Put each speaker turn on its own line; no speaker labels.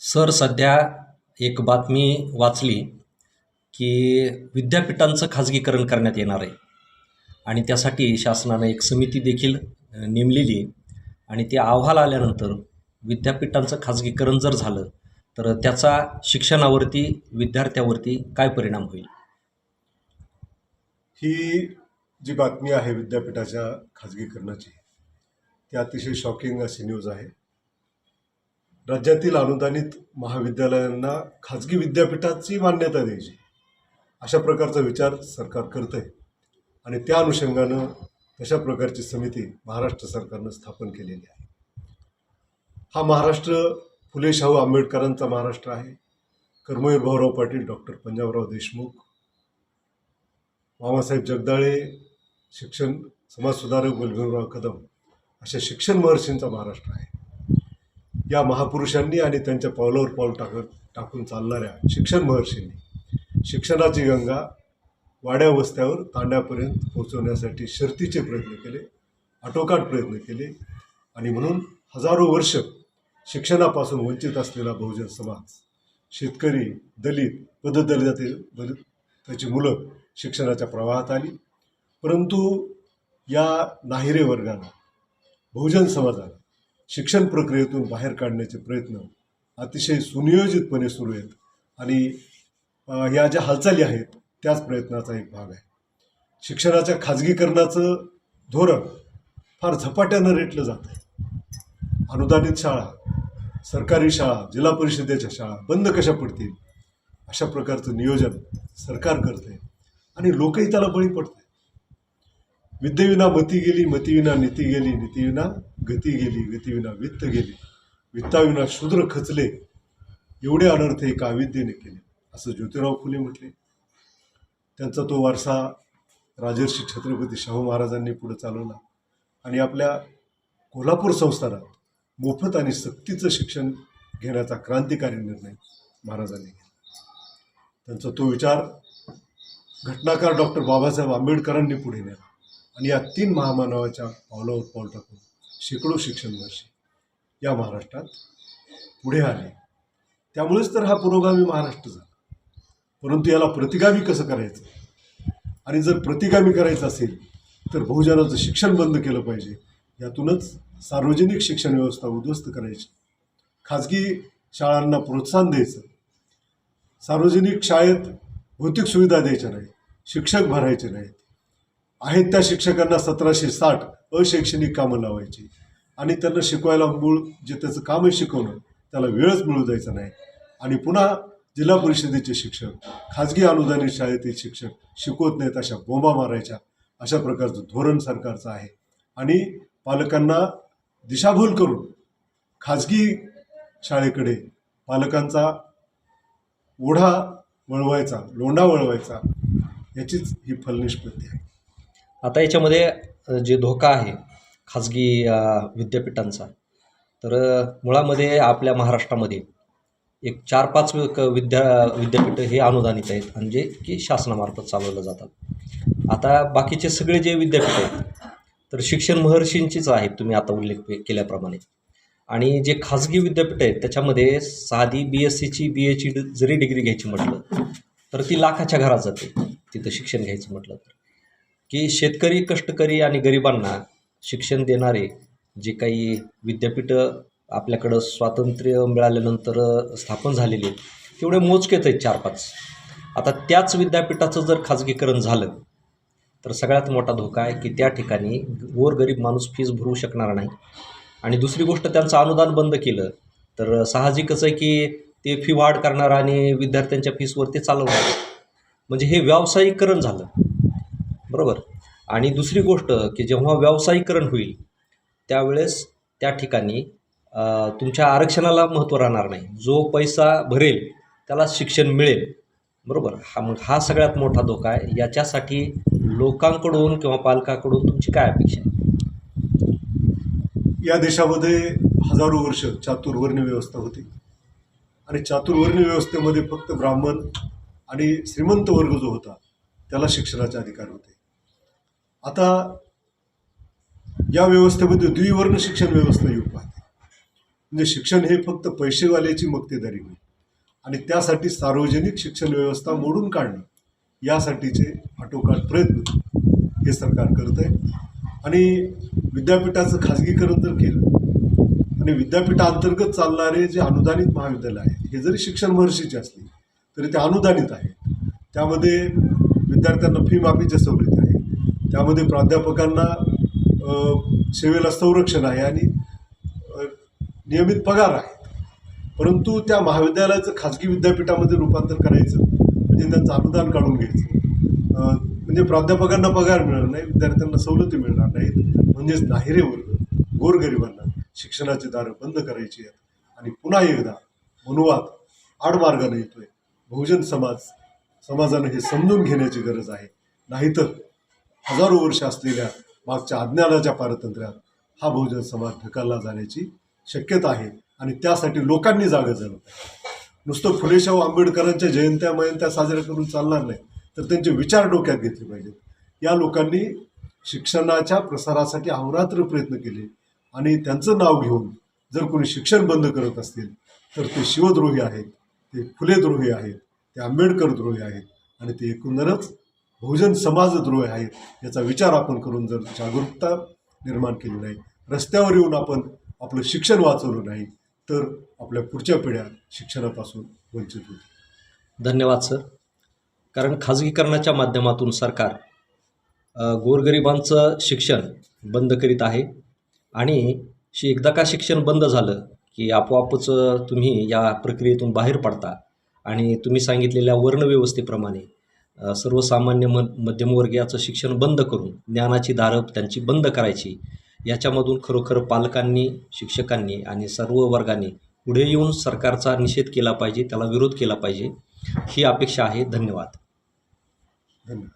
Sir, सध्या एक बातमी वाचली की विद्यापीठांचं खाजगीकरण करण्यात येणार आहे आणि त्यासाठी शासनानं एक समिती देखील नेमलेली आहे. आणि ते अहवाल आल्यानंतर विद्यापीठांचं खाजगीकरण जर झालं तर त्याचा शिक्षणावरती, विद्यार्थ्यावरती काय परिणाम होईल?
ही जी बातमी आहे विद्यापीठाच्या खाजगीकरणाची, ती अतिशय शॉकिंग अशी न्यूज आहे. राज्यातील अनुदानित महाविद्यालयांना खाजगी विद्यापीठाची मान्यता द्यायची, अशा प्रकारचा विचार सरकार करत आहे. आणि त्या अनुषंगानं तशा प्रकारची समिती महाराष्ट्र सरकारनं स्थापन केलेली आहे. हा महाराष्ट्र फुले शाहू आंबेडकरांचा महाराष्ट्र आहे. कर्मवीर भाऊराव पाटील, डॉक्टर पंजाबराव देशमुख, मामासाहेब जगदाळे, शिक्षण समाजसुधारक बलभीमराव कदम अशा शिक्षण महर्षींचा महाराष्ट्र आहे. या महापुरुषांनी आणि त्यांच्या पावलावर पाऊल टाकून चालणाऱ्या शिक्षण महर्षींनी शिक्षणाची गंगा वाड्या वस्त्यावर तांड्यापर्यंत पोहोचवण्यासाठी शर्तीचे प्रयत्न केले, आटोकाट प्रयत्न केले. आणि म्हणून हजारो वर्ष शिक्षणापासून वंचित असलेला बहुजन समाज, शेतकरी, दलित, पददलितातील त्याची मुलं शिक्षणाच्या प्रवाहात आली. परंतु या नाहिरे वर्गाला, बहुजन समाजाला शिक्षण प्रक्रियेतून बाहेर काढण्याचे प्रयत्न अतिशय सुनियोजितपणे सुरू आहेत. आणि या ज्या हालचाली आहेत त्याच प्रयत्नाचा एक भाग आहे. शिक्षणाच्या खाजगीकरणाचं धोरण फार झपाट्यानं रेटलं जात आहे. अनुदानित शाळा, सरकारी शाळा, जिल्हा परिषदेच्या शाळा बंद कशा पडतील अशा प्रकारचं नियोजन सरकार करते आणि लोकही त्याला बळी पडतात. विद्येविना मती गेली, मतीविना नीती गेली, नीतीविना गती गेली, गतीविना वित्त गेली, वित्ताविना शूद्र खचले, एवढे अनर्थ एका अविद्येने केले, असं ज्योतिराव फुले म्हटले. त्यांचा तो वारसा राजर्षी छत्रपती शाहू महाराजांनी पुढे चालवला आणि आपल्या कोल्हापूर संस्थानात मोफत आणि सक्तीचं शिक्षण घेण्याचा क्रांतिकारी निर्णय महाराजांनी घेतला. त्यांचा तो विचार घटनाकार डॉक्टर बाबासाहेब आंबेडकरांनी पुढे नेला आणि या 3 महामानवाच्या पावलावर पाऊल टाकून शेकडो शिक्षण महर्षी या महाराष्ट्रात पुढे आले. त्यामुळेच तर हा पुरोगामी महाराष्ट्र झाला. परंतु याला प्रतिगामी कसं करायचं, आणि जर प्रतिगामी करायचं असेल तर बहुजनाचं शिक्षण बंद केलं पाहिजे. यातूनच सार्वजनिक शिक्षण व्यवस्था उद्ध्वस्त करायची, खाजगी शाळांना प्रोत्साहन द्यायचं, सार्वजनिक शाळेत भौतिक सुविधा द्यायच्या नाहीत, शिक्षक भरायचे नाहीत, आहेत त्या शिक्षकांना 1760 अशैक्षणिक कामं लावायची आणि त्यांना शिकवायला मूळ जे त्याचं काम आहे शिकवणं, त्याला वेळच मिळू द्यायचा नाही. आणि पुन्हा जिल्हा परिषदेचे शिक्षक, खाजगी अनुदानित शाळेतील शिक्षक शिकवत नाहीत अशा बोंबा मारायच्या, अशा प्रकारचं धोरण सरकारचं आहे. आणि पालकांना दिशाभूल करून खाजगी शाळेकडे पालकांचा ओढा वळवायचा, लोंढा वळवायचा, याचीच ही फलनिष्पत्ती आहे.
आता याच्यामध्ये जे धोका आहे खाजगी विद्यापीठांचा, तर मुळामध्ये आपल्या महाराष्ट्रामध्ये एक 4-5 विद्यापीठं हे अनुदानित आहेत आणि जे की शासनामार्फत चालवलं जातात. आता बाकीचे सगळे जे विद्यापीठ आहेत तर शिक्षण महर्षींचीच आहेत, तुम्ही आता उल्लेख केल्याप्रमाणे. आणि जे खाजगी विद्यापीठ आहेत त्याच्यामध्ये साधी BScची BAची जरी डिग्री घ्यायची म्हटलं तर ती लाखाच्या घरात जाते. तिथं शिक्षण घ्यायचं म्हटलं तर की शेतकरी, कष्टकरी आणि गरिबांना शिक्षण देणारे जे काही विद्यापीठं आपल्याकडं स्वातंत्र्य मिळाल्यानंतर स्थापन झालेली आहेत तेवढे मोजकेच आहेत, 4-5. आता त्याच विद्यापीठाचं जर खाजगीकरण झालं तर सगळ्यात मोठा धोका आहे की त्या ठिकाणी गोरगरीब माणूस फीस भरू शकणार नाही. आणि दुसरी गोष्ट, त्यांचं अनुदान बंद केलं तर साहजिकच आहे की ते फी वाढ करणार आणि विद्यार्थ्यांच्या फीसवरती चालवणार, म्हणजे हे व्यावसायिकरण झालं, बरोबर. आणि दुसरी गोष्ट की जेव्हा व्यावसायिकरण होईल त्यावेळेस त्या ठिकाणी तुमच्या आरक्षणाला महत्त्व राहणार नाही. जो पैसा भरेल त्याला शिक्षण मिळेल, बरोबर. हा सगळ्यात मोठा धोका आहे. याच्यासाठी लोकांकडून किंवा पालकाकडून तुमची काय अपेक्षा आहे?
या देशामध्ये हजारो वर्ष चातुर्वर्ण्य व्यवस्था होती आणि चातुर्वर्ण्य व्यवस्थेमध्ये फक्त ब्राह्मण आणि श्रीमंत वर्ग जो होता त्याला शिक्षणाचे अधिकार होते. आता या व्यवस्थेमध्ये द्विवर्ण शिक्षण व्यवस्था येऊ पाहते. म्हणजे शिक्षण हे फक्त पैसेवाल्याची मक्तेदारी होईल आणि त्यासाठी सार्वजनिक शिक्षण व्यवस्था मोडून काढणं यासाठीचे आटोकाट प्रयत्न हे सरकार करत आहे. आणि विद्यापीठाचं खाजगीकरण जर केलं आणि विद्यापीठाअंतर्गत चालणारे जे अनुदानित महाविद्यालय आहेत हे जरी शिक्षण महर्षीचे असले तरी ते अनुदानित आहेत. त्यामध्ये विद्यार्थ्यांना फी माफीच्या सवलती आहे, त्यामध्ये प्राध्यापकांना सेवेला संरक्षण आहे आणि नियमित पगार आहे. परंतु त्या महाविद्यालयाचं खाजगी विद्यापीठामध्ये रूपांतर करायचं म्हणजे त्यांचं अनुदान काढून घ्यायचं, म्हणजे प्राध्यापकांना पगार मिळणार नाही, विद्यार्थ्यांना सवलती मिळणार नाहीत, म्हणजेच नाहिरे वर्ग गोरगरिबांना शिक्षणाची दारं बंद करायची आहेत. आणि पुन्हा एकदा मनुवाद आडमार्गाने येतोय. बहुजन समाजानं हे समजून घेण्याची गरज आहे. नाहीतर हजारो वर्ष असलेल्या मागच्या अज्ञानाच्या पारतंत्र्यात हा बहुजन समाज ढकलला जाण्याची शक्यता आहे आणि त्यासाठी लोकांनी जागं झालं पाहिजे. नुसतं फुलेशाहू आंबेडकरांच्या जयंत्या साजऱ्या करून चालणार नाही, तर त्यांचे विचार डोक्यात घेतले पाहिजेत. या लोकांनी शिक्षणाच्या प्रसारासाठी अहोरात्र प्रयत्न केले आणि त्यांचं नाव घेऊन जर कोणी शिक्षण बंद करत असतील तर ते शिवद्रोही आहेत, ते फुलेद्रोही आहेत, ते आंबेडकरद्रोही आहेत आणि ते एकंदरच बहुजन समाजद्रोही आहेत. याचा विचार आपण करून जर जागरूकता निर्माण केली नाही, रस्त्यावर येऊन आपण आपलं शिक्षण वाचवलं नाही, तर आपल्या पुढच्या पिढ्या शिक्षणापासून वंचित होतील.
धन्यवाद सर. कारण खाजगीकरणाच्या माध्यमातून सरकार गोरगरिबांचं शिक्षण बंद करीत आहे आणि एकदा का शिक्षण बंद झालं की आपोआपच तुम्ही या प्रक्रियेतून बाहेर पडता आणि तुम्ही सांगितलेल्या वर्णव्यवस्थेप्रमाणे सर्वसामान्य मध्यमवर्गीयाचं शिक्षण बंद करून ज्ञानाची दारं त्यांची बंद करायची. याच्यामधून खरोखर पालकांनी, शिक्षकांनी आणि सर्व वर्गांनी पुढे येऊन सरकारचा निषेध केला पाहिजे, त्याला विरोध केला पाहिजे, ही अपेक्षा आहे. धन्यवाद.
धन्यवाद.